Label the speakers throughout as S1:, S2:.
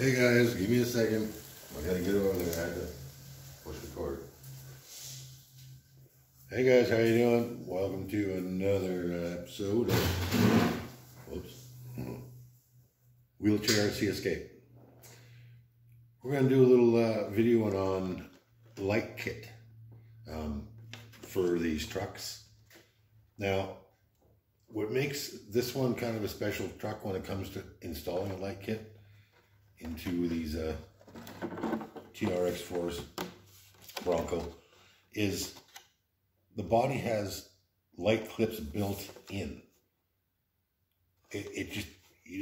S1: Hey guys, give me a second. I gotta get over there. I had to push record. Hey guys, how you doing? Welcome to another episode of Wheelchair RC Escape. We're gonna do a little video on light kit for these trucks. Now, what makes this one kind of a special truck when it comes to installing a light kit into these TRX-4s Bronco is the body has light clips built in. You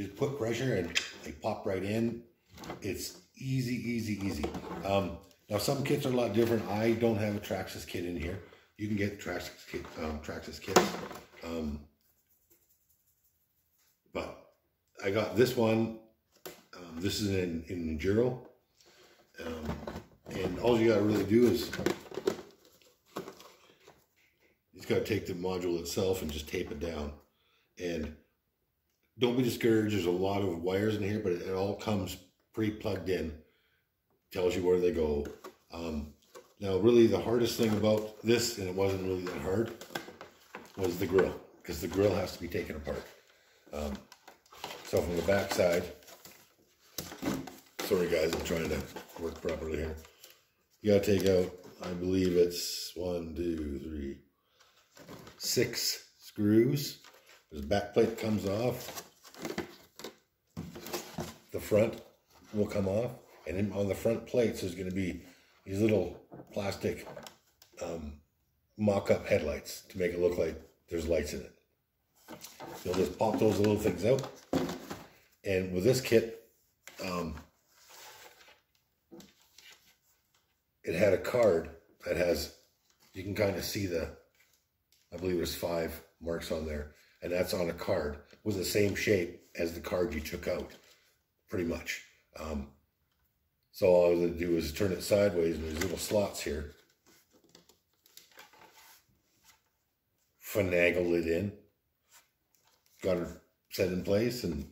S1: just put pressure and they pop right in. It's easy. Now some kits are a lot different. I don't have a Traxxas kit in here. You can get Traxxas kits. But I got this one. This is in Injora. And all you gotta really do is you just gotta take the module itself and just tape it down. And don't be discouraged, there's a lot of wires in here, but it all comes pre-plugged in. Tells you where they go. Now really the hardest thing about this, and it wasn't really that hard, was the grill, because the grill has to be taken apart. So from the back side, sorry guys, I'm trying to work properly here. You gotta take out, I believe it's 6 screws. This back plate comes off. The front will come off, and then on the front plates there's gonna be these little plastic mock-up headlights to make it look like there's lights in it. You'll just pop those little things out. And with this kit, it had a card that has, you can kind of see I believe there's 5 marks on there, and that's on a card with the same shape as the card you took out, pretty much. So all I had to do is turn it sideways, and there's little slots here. Finagled it in, got her set in place, and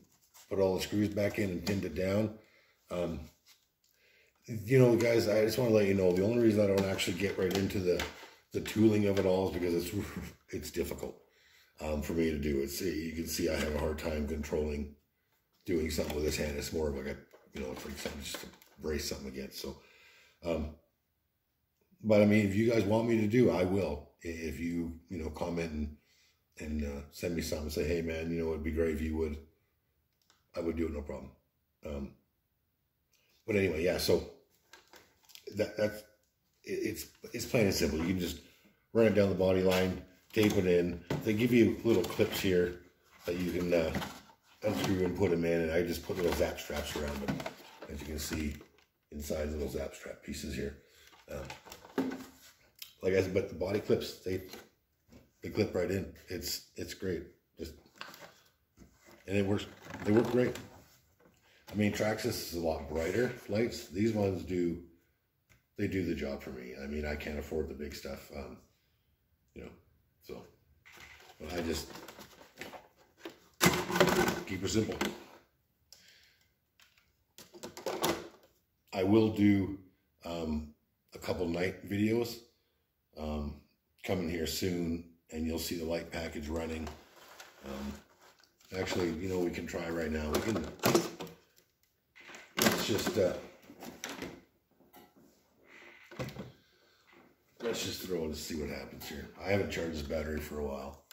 S1: put all the screws back in and pinned it down. You know, guys, I just want to let you know, the only reason I don't actually get right into the tooling of it all is because it's difficult for me to do. You can see I have a hard time doing something with this hand. It's more of like it's like something just to brace something against. So, but I mean, if you guys want me to do, I will. If you comment and send me something, say, hey man, it'd be great if you would. I would do it, no problem. But anyway, yeah. So it's plain and simple. You can just run it down the body line, tape it in. They give you little clips here that you can unscrew and put them in. And I just put little zap straps around them, as you can see inside little zap strap pieces here. Like I said, but the body clips they clip right in. It's great. And it works. They work great. I mean, Traxxas is a lot brighter lights. These ones do the job for me. I mean, I can't afford the big stuff, so but I just keep it simple. I will do a couple night videos coming here soon, and you'll see the light package running. Actually, we can try right now. Let's just throw it and see what happens here. I haven't charged this battery for a while.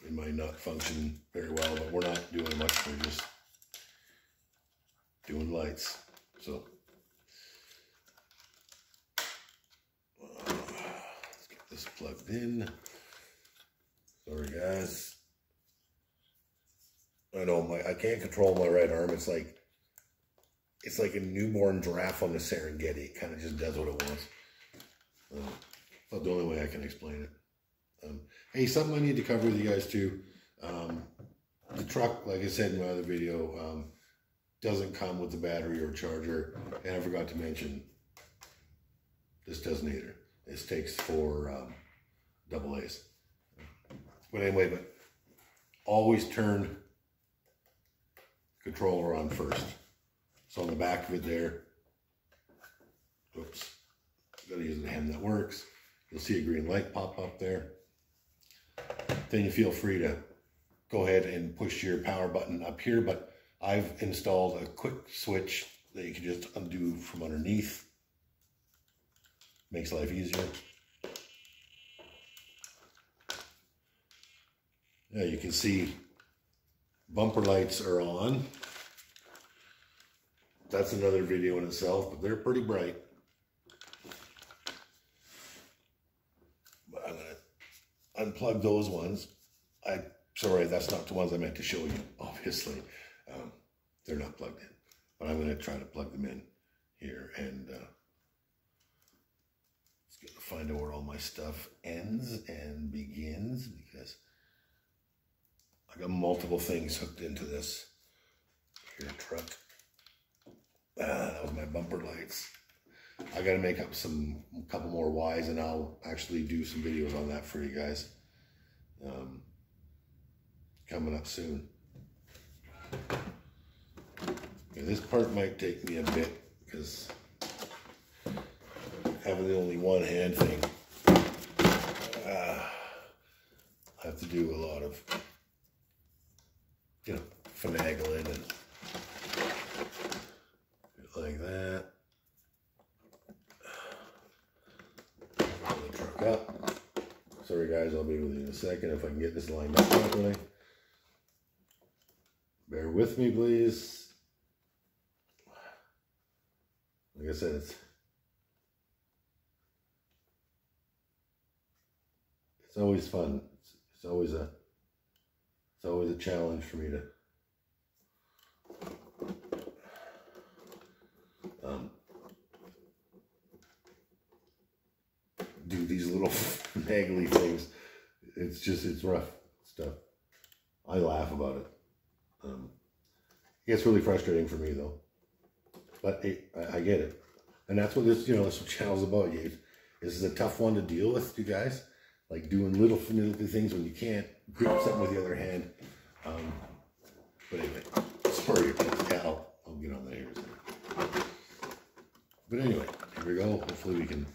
S1: It might not function very well, but we're not doing much. We're just doing lights. So let's get this plugged in. Sorry, guys. I know I can't control my right arm. It's like a newborn giraffe on the Serengeti. It kind of just does what it wants. But the only way I can explain it. Hey, something I need to cover with you guys too. The truck, like I said in my other video, doesn't come with the battery or charger. And I forgot to mention, this doesn't either. This takes 4 AA's. But anyway, always turn controller on first. So on the back of it there, oops, gotta use the hand that works. You'll see a green light pop up there. Then you feel free to go ahead and push your power button up here, but I've installed a quick switch that you can just undo from underneath. Makes life easier. Yeah, you can see bumper lights are on. That's another video in itself, but they're pretty bright. But I'm gonna unplug those ones. Sorry, that's not the ones I meant to show you, obviously. They're not plugged in, but I'm gonna try to plug them in here, and it's gonna find out where all my stuff ends and begins, because I got multiple things hooked into this here truck. That was my bumper lights. I got to make up a couple more Ys, and I'll actually do some videos on that for you guys. Coming up soon. Okay, this part might take me a bit, because having the only one hand thing, I have to do a lot of, finagling and like that. Pull the truck up. Sorry guys, I'll be with you in a second if I can get this lined up properly. Bear with me, please. Like I said, it's always fun. It's always a challenge for me to do these little naggly things. It's rough stuff. I laugh about it. It gets really frustrating for me though, but I get it, and that's what this this channel's about. This is a tough one to deal with, you guys. Like doing little finicky things when you can't grip something with the other hand. But anyway, sorry. Yeah, I'll get on that here. But anyway, here we go. Hopefully we can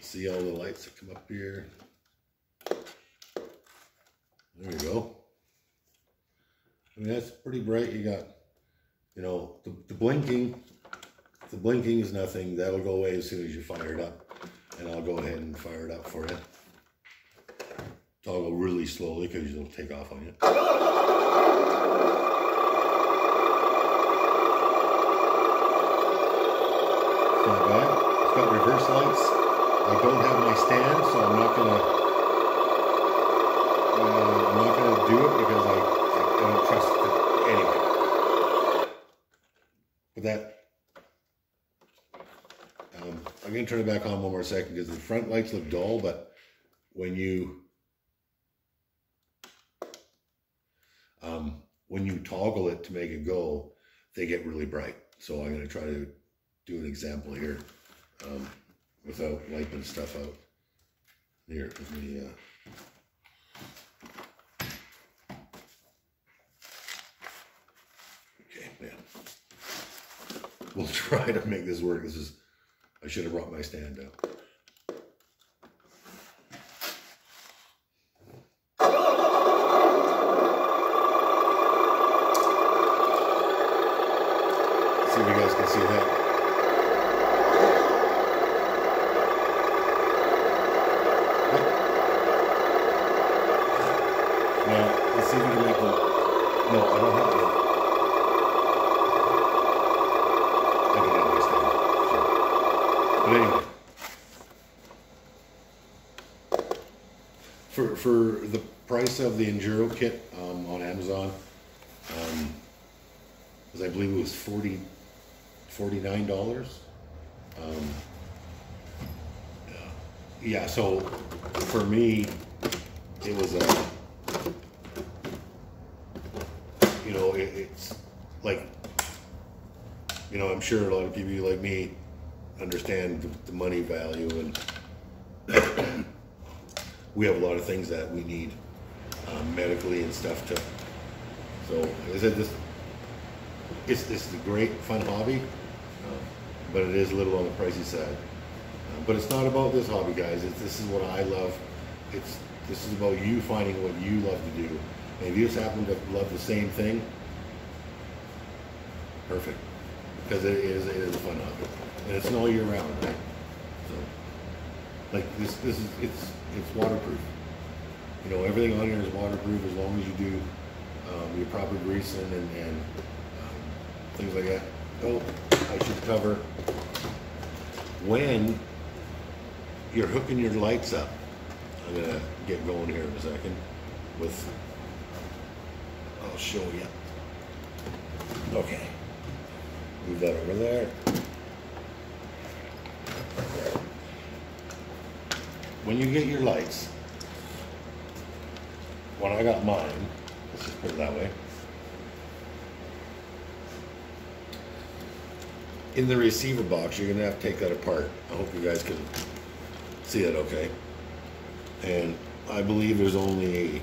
S1: see all the lights that come up here. There we go. I mean, that's pretty bright. You got, the blinking. The blinking is nothing. That'll go away as soon as you fire it up. And I'll go ahead and fire it up for you. I'll go really slowly because it'll take off on you. It's not bad. It's got reverse lights. I don't have my stand, so I'm not gonna do it because I don't trust it anyway. But that. I'm going to turn it back on one more second because the front lights look dull, but when you toggle it to make it go, they get really bright. So I'm going to try to do an example here without wiping stuff out. Here, let me okay, man. We'll try to make this work. I should have brought my stand out. See if you guys can see that. Now, let's see if we can make them. No, I don't have to. I don't have my stand. Sure. But anyway. For the price of the Injora kit on Amazon, because I believe it was $49. Yeah, so for me, it was a, it's like, I'm sure a lot of people like me understand the money value, and we have a lot of things that we need medically and stuff to. So like I said, it's a great fun hobby, but it is a little on the pricey side. But it's not about this hobby, guys. This is what I love. This is about you finding what you love to do. And if you just happen to love the same thing, perfect. Because it is a fun hobby, and it's an all year round, right? So, like it's waterproof. You know, everything on here is waterproof as long as you do your proper greasing and things like that. Oh, I should cover when you're hooking your lights up. I'm gonna get going here in a second with, I'll show you. Okay, move that over there. When you get your lights, when I got mine, let's just put it that way. In the receiver box, you're gonna have to take that apart. I hope you guys can see it okay. And I believe there's only,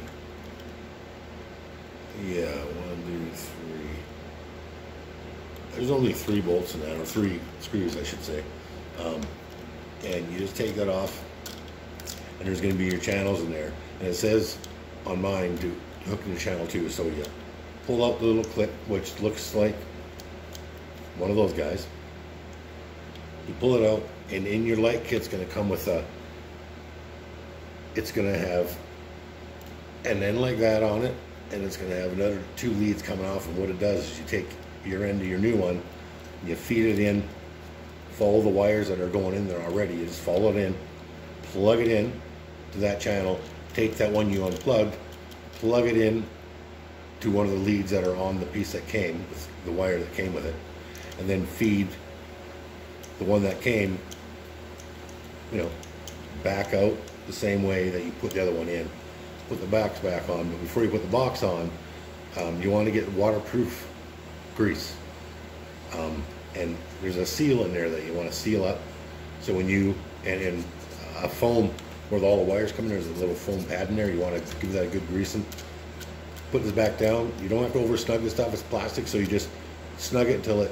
S1: yeah, 1, 2, 3. There's only 3 bolts in that, or 3 screws, I should say. And you just take that off, and there's going to be your channels in there. And it says on mine to hook into channel 2. So you pull out the little clip, which looks like one of those guys. You pull it out, and in your light kit's going to come with a, it's going to have an end like that on it, and it's going to have another 2 leads coming off. And what it does is you take your end of your new one, you feed it in, follow the wires that are going in there already. You just follow it in, plug it in to that channel, take that one you unplugged, plug it in to one of the leads that are on the piece that came, with the wire that came with it, and then feed the one that came, you know, back out the same way that you put the other one in. Put the box back on, but before you put the box on, you want to get waterproof grease. And there's a seal in there that you want to seal up. So when you, and a foam where all the wires come in, there's a little foam pad in there. You want to give that a good greasing. Put this back down. You don't have to over snug this stuff. It's plastic, so you just snug it until it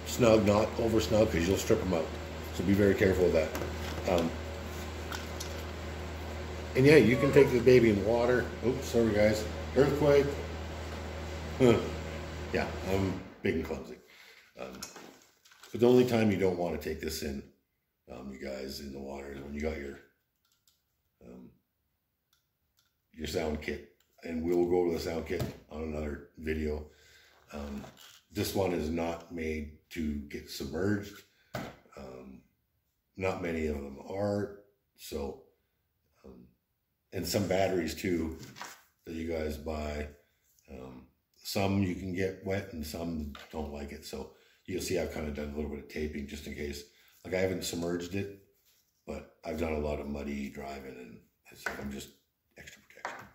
S1: snug, not over snug, because you'll strip them out. So be very careful with that. And yeah, you can take the baby in water. Oops, sorry guys. Earthquake. Yeah, I'm big and clumsy. But the only time you don't want to take this in, you guys, in the water is when you got your sound kit. And we'll go over the sound kit on another video. This one is not made to get submerged. Not many of them are. So, and some batteries too that you guys buy. Some you can get wet and some don't like it. So you'll see I've kind of done a little bit of taping just in case. Like I haven't submerged it, but I've done a lot of muddy driving, and it's like I'm just extra protection.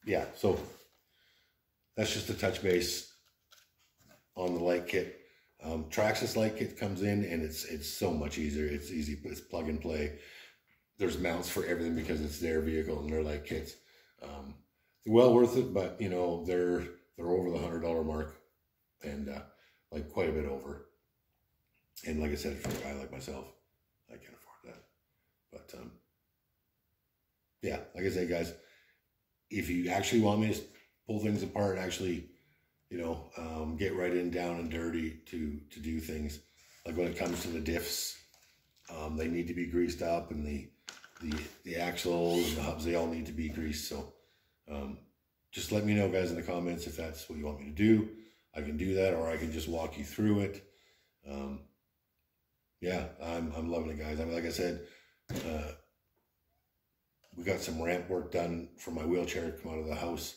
S1: Yeah, so that's just a touch base on the light kit. Traxxas light kit comes in, and it's so much easier. It's easy, it's plug and play. There's mounts for everything because it's their vehicle and their light kits. They're well worth it, but you know they're over the $100 mark, and like quite a bit over. And like I said, for a guy like myself, I can't afford that. But yeah, like I say, guys, if you actually want me to pull things apart, actually, you know, get right in down and dirty to do things, like when it comes to the diffs, they need to be greased up, and the axles and the hubs, they all need to be greased. So just let me know, guys, in the comments if that's what you want me to do. I can do that, or I can just walk you through it. Yeah, I'm loving it, guys. I mean, like I said, we got some ramp work done for my wheelchair to come out of the house.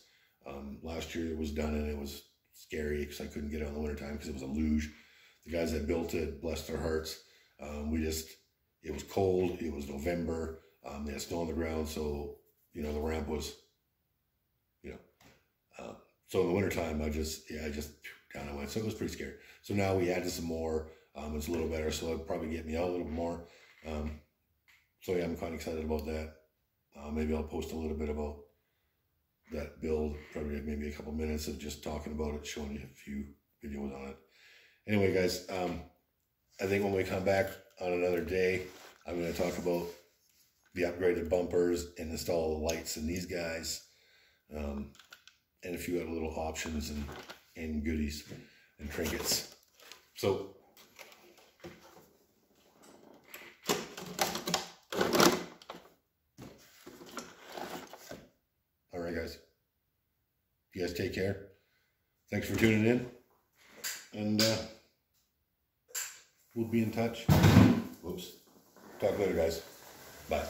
S1: Last year it was done, and it was scary because I couldn't get it in the wintertime because it was a luge. The guys that built it, bless their hearts, it was cold, it was November, they had snow on the ground, so, you know, the ramp was, you know, so in the wintertime, I just down I went, so it was pretty scary. So now we added some more, it's a little better, so it'll probably get me out a little more. So yeah, I'm kind of excited about that. Maybe I'll post a little bit about that build, probably maybe a couple minutes of just talking about it, showing you a few videos on it. Anyway, guys, I think when we come back on another day, I'm going to talk about the upgraded bumpers and install the lights in these guys, and a few other little options and goodies and trinkets. So, all right, guys. You guys take care. Thanks for tuning in, and we'll be in touch. Whoops. Talk later, guys. Bye.